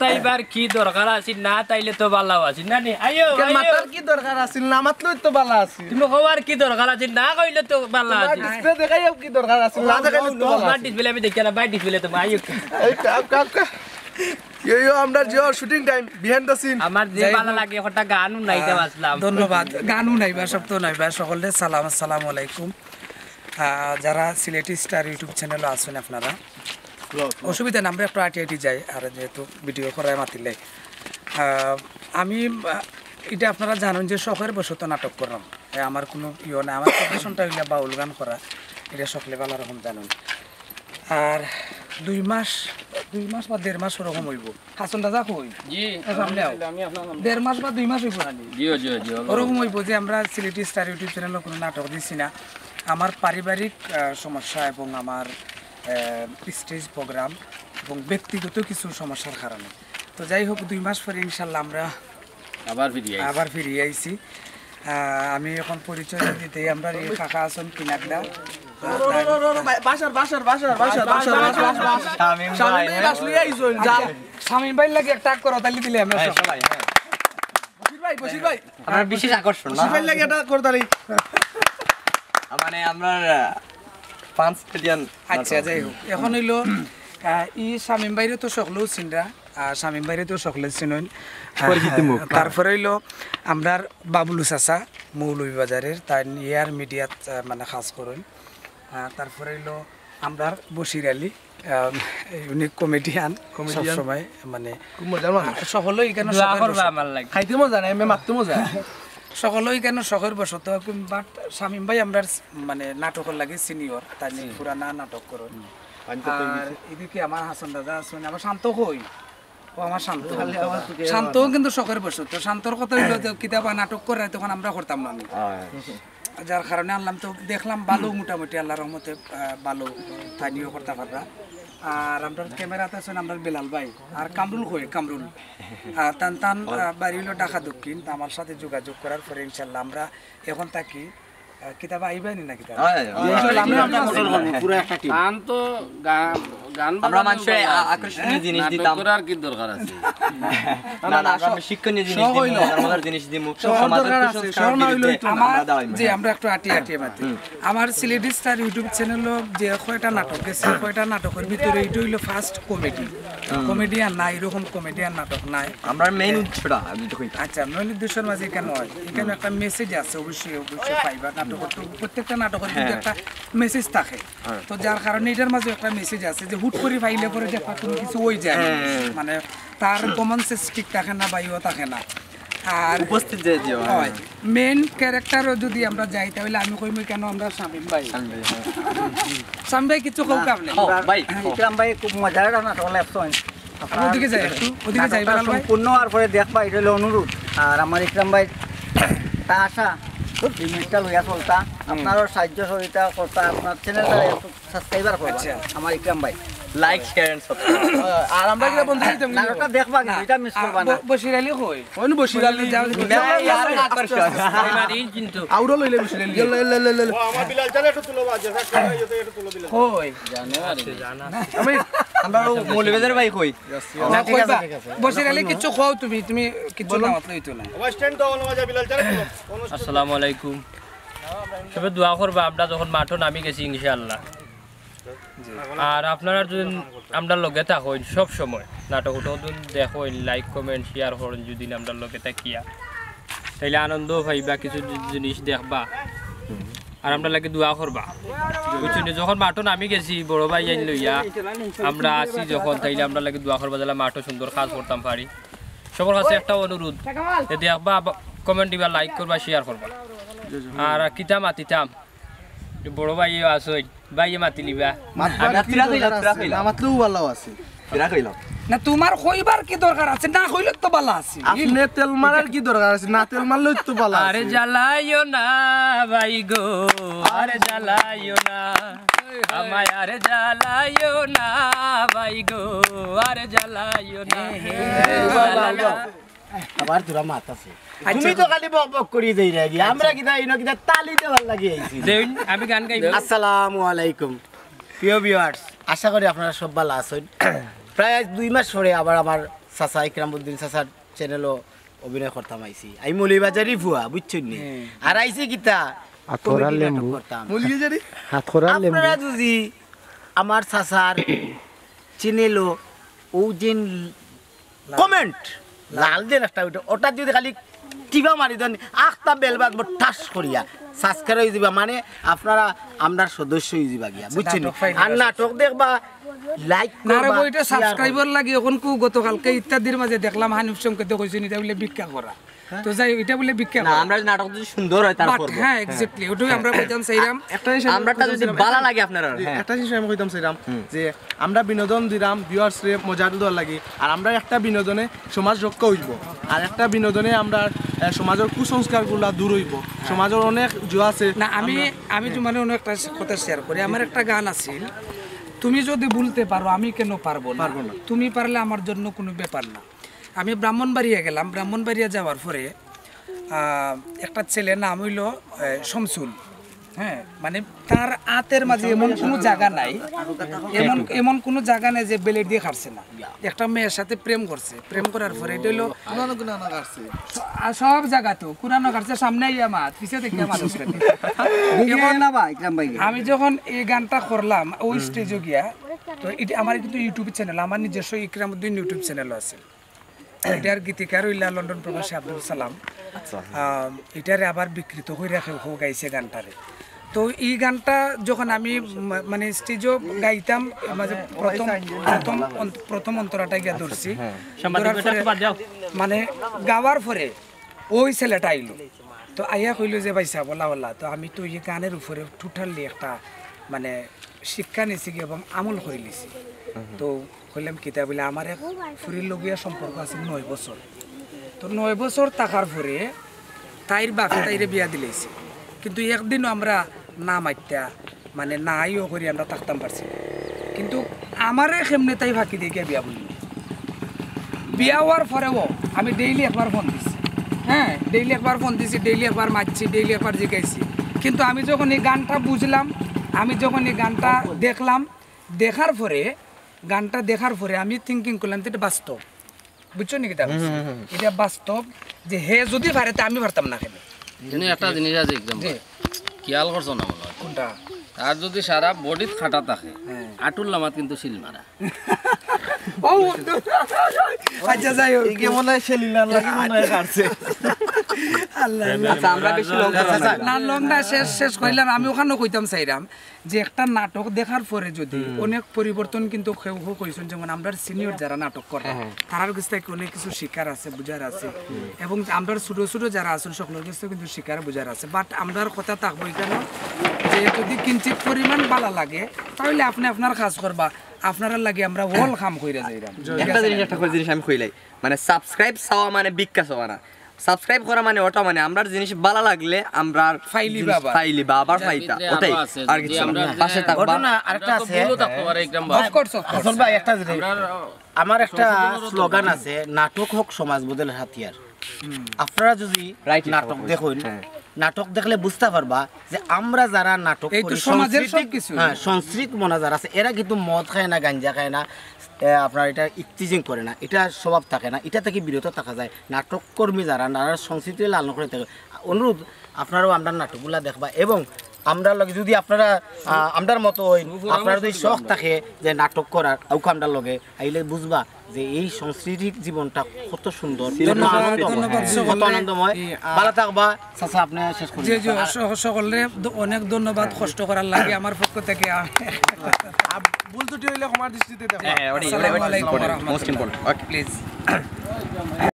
তাইবার কি দরকার আছে না তাইলে তো ভালো আছে না নি আইও মাতার কি দরকার আছে না মাতলই তো ভালো আছে তুমি হওয়ার কি দরকার আছে না কইলে তো ভালো আছে ডিসপ্লে দেখাইও কি দরকার আছে না দেখাইলে তো ভালো না ডিসপ্লে আমি দেখি না বাই ডিসপ্লে তো আইও এই কাপ ইয়ো আমরা যে shooting time behind the scene আমার যে ভালো লাগে ওটা গানও নাইতে আসলাম ধন্যবাদ গানও নাইবা সব তো নাইবা সকলে সালাম আসসালামু আলাইকুম যারা সিলেটি স্টার ইউটিউব চ্যানেলে আছেন আপনারা অসুবিধা না আমরা একটু আটি যাই আর যেহেতু ভিডিও করায় মাতিলে আমি এটা আপনারা জানেন যে শখের বশত নাটক করাম আমার কোনো ইয়ে না আমার প্রফেশনটা হইলে বাউল গান করা এটা সকলে ভালো রকম জানেন আর 2 মাস বা 1.5 মাস ওরকম হইব হাসন দাদা কই জি সামনে আও 1.5 মাস বা 2 মাস হইব জি জি জি ওরকম হইব যে আমরা সিলেটি স্টার ইউটিউব চ্যানেলে কোনো নাটক দিছি না আমার পারিবারিক সমস্যা এবং আমার স্টেজ প্রোগ্রাম এবং ব্যক্তিগত কিছু সমস্যার কারণে তো যাই হোক 2 মাস পরে ইনশাল্লাহ আমরা আবার ফিরে আইছি আমি এখন পরিচয় দিতে আমরা এই কাকা আছেন কিনাকদা শামিম ভাই লাগে একটা করতালি দিলে আমরা সবাই বশির ভাই আমার বিশেষ আকর্ষণ না বশির ভাই লাগে একটা করতালি মানে আমরা পাঁচ স্টেডিয়াম আচ্ছা যাই হোক এখন হইলো ই শামিম ভাইরে তো সকলেও চিনরা শামিম ভাইরে তো সকলে চিনেন তারপরে হইলো আমরা বাবুলু চাচা মৌলভীবাজারের তার ইয়ার মিডিয়াত মানে কাজ করেন তারপরে হইলো আমরা বশির আলী ইউনিক কমেডিয়ান সবসময় মানে সকলে এখানে খাইতে মজা নাই আমি মারতে মজা সকলে এখানে শখের বসত বাট শামিম ভাই আমরা মানে নাটকের লাগে সিনিয়র তাই পুরানা নাটক করেন আর এদিকে আমার হাসান দাদা আছেন আমার শান্ত হই ও আমার শান্ত কিন্তু শখের বসত শান্তর কথা হইলো কিতাবা নাটক করে তখন আমরা করতাম না যার কারণে আনলাম তো দেখলাম ভালো মোটামুটি আল্লাহর রহমতে ভালো স্থানীয় করতে পাররা আর আমরা ক্যামেরাতে আছেন আমরা বেলাল ভাই আর কামরুল টান বাড়ি হলো ঢাকা দক্ষিণ আমার সাথে যোগাযোগ করার পরে ইনশাল্লাহ আমরা এখন থাকি কিতাবা আইবানি না কিতাবা আমরা মানুষের আকর্ষণীয় জিনিস দিতাম আর কি দরকার আছে না আমরা শিক্ষণীয় জিনিস দিমু মজার জিনিস দিমু সমাজের যে আমরা একটু আটি মাতি আমার সিলেটি স্টার ইউটিউব চ্যানেল যে কয়টা নাটক গেছে কয়টা নাটকের ভিতরে এইটা হইলো ফার্স্ট কমেডিয়ান নাই এরকম কমেডিয়ান নাটক নাই আমরা মেইন উদ্দেশ্যটা আচ্ছা মেইন উদ্দেশ্যের মাঝে কেন হয় এখানে একটা মেসেজ আছে অবশ্যই পাইবা প্রত্যেকটা নাটকের কিন্তু একটা মেসেজ থাকে তো যার কারণে এটার মাঝে একটা মেসেজ আছে যে হুট করে ফাইলে পরে যে কোনো কিছু ওই যায় মানে তার কমন সেন্স ঠিক থাকে না বা ইও থাকে না আর উপস্থিত যে হয় মেইন ক্যারেক্টারও যদি আমরা যাই তাহলে আমি কইম কেন আমরা শামিম ভাই কিছু কও কাবলে ভাই ইকরাম ভাই খুব মজার নাটক লেখছেন ওদিকে যাই একটু ওদিকে যাই বেলাল ভাই সম্পূর্ণ আর পরে দেখবা এটা হলো অনুরোধ আর আমার ইকরাম ভাই তা আশা জিনিসটা লইয়া চলতা আপনারও সাহায্য সহযোগিতা করতা আপনার চ্যানেলটা একটু সাবস্ক্রাইবার করবা আমার ইকরাম ভাই লাইক শেয়ার এন্ড সাবস্ক্রাইব আর আমরা কি বন্ধু দিতাম নাটকটা দেখবা না এটা মিস করবা না বশির আলী কই ওই বশির আলী যাও কিন্তু আউরা লইলে বশির আলী আমার বিলাল চালে একটু তুলো বাজে একটু তুলো বিলাল কই আমি আমরা মৌলভীবাজার ভাই কই না কইবা বশির আলী কিছু খাও তুমি কিছু না মতলব হইতো না আমার স্ট্যান্ড দাও না বিলাল চালে তুলো আসসালামু আলাইকুম সবাই দোয়া করবা আমরা যখন মাঠে নামি গেছি ইনশাআল্লাহ আর আপনারা যদি আমরা লগে থাকেন সব সময় নাটকটা দেখেন লাইক কমেন্ট শেয়ার করেন যদি আমরা লগে থাকিয়া তাইলে আনন্দ পাইবা কিছু জিনিস দেখবা আর আমরা লাগে দোয়া করবা বুঝছেন যখন মাঠে নামি গেছি বড় ভাই আইন লইয়া আমরা আসি যখন তাইলে আমরা লাগে দোয়া করবা যাতে মাঠে সুন্দর কাজ করতাম পারি সবার কাছে একটা অনুরোধ দেখবা কমেন্ট দিবা লাইক করবা শেয়ার করবা আর কিতা মাতিতাম বড় ভাইও আছে ভাইয়ে মাতি লিবা আমাতলেও ভালো আছে না তোমার কইবার কি দরকার আছে না কইলে তো ভালো আছে আপনি তেল মারার কি দরকার আছে না তেল মারলেই তো ভালো আরে জ্বালাইও না ভাই গো আরে জ্বালাইও না আমায় আরে জ্বালাইও না ভাই গো আরে জ্বালাইও না আবার তোরা মাত আছে তুমি তো খালি বক বক করি দেই রাগি আমরা কিটা ইনো কিটা তালি দেওয়ার লাগি আইছি দেন আমি গান গাইব আসসালামু আলাইকুম প্রিয় ভিউয়ার্স আশা করি আপনারা সব ভালো আছেন প্রায় 2 মাস পরে আবার আমার চাচা ইকরামউদ্দিন চাচার চ্যানেলও অভিনয় করতাম আইছি আমি মৌলিবাজারি ভুয়া বুঝছেন নি আর আইছি কিতা আতরা লেম্বু মৌলিবাজারি হাতরা লেম্বু আপনারা যদি আমার চাচার চ্যানেলও ও যে কমেন্ট লাল দেন একটা ওটা যদি খালি টিভা মারি দেন আখটা বেলবাদ ঠাস করিয়া সাবস্ক্রাইব হয়ে যাবা মানে আপনারা আমরার সদস্য হয়ে যাবা গিয়া বুঝছেন আর নাটক দেখবা লাইক নারে বইটা সাবস্ক্রাইবার লাগি এখন কো গতকালকে ইত্যাদির মাঝে দেখলাম হানিফ সংকেত কইছেন এটা বলে ভিক্ষা করা তো যাই এটা বলে ভিক্ষা না করা আমরা নাটক যদি সুন্দর হয় তার করব হ্যাঁ এক্স্যাক্টলি ওটাই আমরা কইতাম চাইরাম একটা জিনিস আমরাটা যদি ভালো লাগে আপনারা হ্যাঁ একটা জিনিস আমি কইতাম চাইলাম যে আমরা বিনোদন দিলাম ভিউয়ার্স রে মজা দেওয়ার লাগি আর আমরা একটা বিনোদনে সমাজ রক্ষা হইব আর একটা বিনোদনে আমরা সমাজের কুসংস্কারগুলা দূর হইব সমাজের অনেক জুয়া আছে না আমি মানে অনেক একটা কথা শেয়ার করি আমার একটা গান আছিল তুমি যদি বলতে পারো আমি কেন পারবো না তুমি পারলে আমার জন্য কোনো ব্যাপার না আমি ব্রাহ্মণবাড়িয়া গেলাম ব্রাহ্মণবাড়িয়া যাওয়ার পরে একটা ছেলে নাম হইল শমসুল হ্যাঁ মানে তার আতের মাঝে এমন কোনো জায়গা নাই এমন কোনো জায়গা নাই যে বেলেট দিয়ে খাটছে না একটা মেয়ের সাথে প্রেম করছে প্রেম করার পরে এটা হইলো সব জায়গা তো কুরানো কাটছে সামনে আইয়া মাত পিছিয়ে দেখি মানুষ আমি যখন এই গানটা করলাম ওই স্টেজে গিয়া তো এটা আমার কিন্তু ইউটিউব চ্যানেল আমার নিজস্ব ইকরামউদ্দিন ইউটিউব চ্যানেল আছে এটার গীতিকার হইলা লন্ডন প্রবাসী আব্দুল সালাম এটারে আবার বিকৃত হয়ে রাখে গাইছে গানটারে তো এই গানটা যখন আমি মানে স্টেজও গাইতাম মাঝে প্রথম অন্তরাটা গিয়া ধরছি মানে গাওয়ার পরে ওই ছেলেটা আইলো তো আইয়া কইলো যে ভাই সাহেব বলা তো আমি তো এই গানের উপরে টোটালি একটা মানে শিক্ষা নিছি এবং আমল করে নিছি তো কইলাম কিতা বলে আমার এক ফুরির লগিয়া সম্পর্ক আছে 9 বছর তো 9 বছর থাকার পরে তাইর বাপে তাইরে বিয়া দিলেছে কিন্তু একদিনও আমরা না মাইতা মানে নাইও করি আমরা থাকতাম পারছি কিন্তু আমারে কেমনে তাই ফাঁকি দিয়ে বিয়া বলল বিয়া হওয়ার পরেও আমি ডেইলি একবার ফোন দিছি হ্যাঁ ডেইলি একবার ফোন দিছি ডেইলি একবার মারছি ডেইলি একবার জিগাইছি কিন্তু আমি যখন এই গানটা বুঝলাম আমি যখন এই গানটা দেখলাম দেখার পরে আমি থিঙ্কিং করলাম এটা বাস্তব বুঝছো নাকি এটা বাস্তব যে হে যদি পারে তা আমি পারতাম না কেন একটা জিনিস আছে একদম খেয়াল করছো না মনে হয় কোনটা আর যদি সারা বডিত খাটা থাকে আটুল লামাত কিন্তু শিল মারা ও আচ্ছা যাই হোক এই মনে হয় সেলিনার লাগি মনে হয় কাটছে আল্লাহ আচ্ছা আমরা বেশি লংটা শেষ কইলাম আমি ওখানেও কইতাম চাইরাম যে একটা নাটক দেখার পরে যদি অনেক পরিবর্তন কিন্তু কইছেন যেমন আমরা সিনিয়র যারা নাটক করে তার কাছ থেকে অনেক কিছু শিকার আছে বুঝার আছে এবং আমরা ছোট ছোট যারা আছেন সকলের কাছ থেকে কিন্তু শিকার বুঝার আছে বাট আমরার কথা থাকবো এখানে যে যদি কিঞ্চিত পরিমাণ ভালো লাগে তাহলে আপনি আপনার কাজ করবা আপনারা লাগে আমরা ওল কাম কইরা যাইরাম একটা জিনিস আমি কইলাই মানে সাবস্ক্রাইব চাওয়া মানে ভিক্ষা চাওয়া না সাবস্ক্রাইব করা মানে ওটা মানে আমরার জিনিস ভালো লাগলে আমরা ফাইলি বা আবার ফাইতা ওটাই আর কিছু না পাশে থাকবা ঘটনা আরেকটা আছে অফ কোর্স আসল ভাই একটা জিনিস আমার একটা স্লোগান আছে নাটক হোক সমাজ বদলের হাতিয়ার আপনারা যদি নাটক দেখুন নাটক দেখলে বুঝতে পারবা যে আমরা যারা নাটক করি সংস্কৃত মনা যারা আছে এরা কিন্তু মদ খায় না গাঞ্জা খায় না আপনার এটা ইফতিজিং করে না এটা স্বভাব থাকে না এটা থেকে বিরত থাকা যায় নাটক কর্মী যারা সংস্কৃতি লালন করে থাকে অনুরোধ আপনারাও আমরা নাটকগুলা দেখবা এবং আমরা লগে যদি আপনারা আমরার মতো আপনার যদি শখ থাকে যে নাটক করার আউকা আমরার লগে আইলে বুঝবা যে এই সাংস্কৃতিক জীবনটা কত সুন্দর কত আনন্দময় ভালো থাকবা চাচা আপনি শেষ করুন সকলে অনেক ধন্যবাদ কষ্ট করার লাগে আমার পক্ষ থেকে ভুল ত্রুটি হইলে ক্ষমার দৃষ্টিতে দেখো আসসালামু আলাইকুম ওয়া রাহমাতুল্লাহ প্লিজ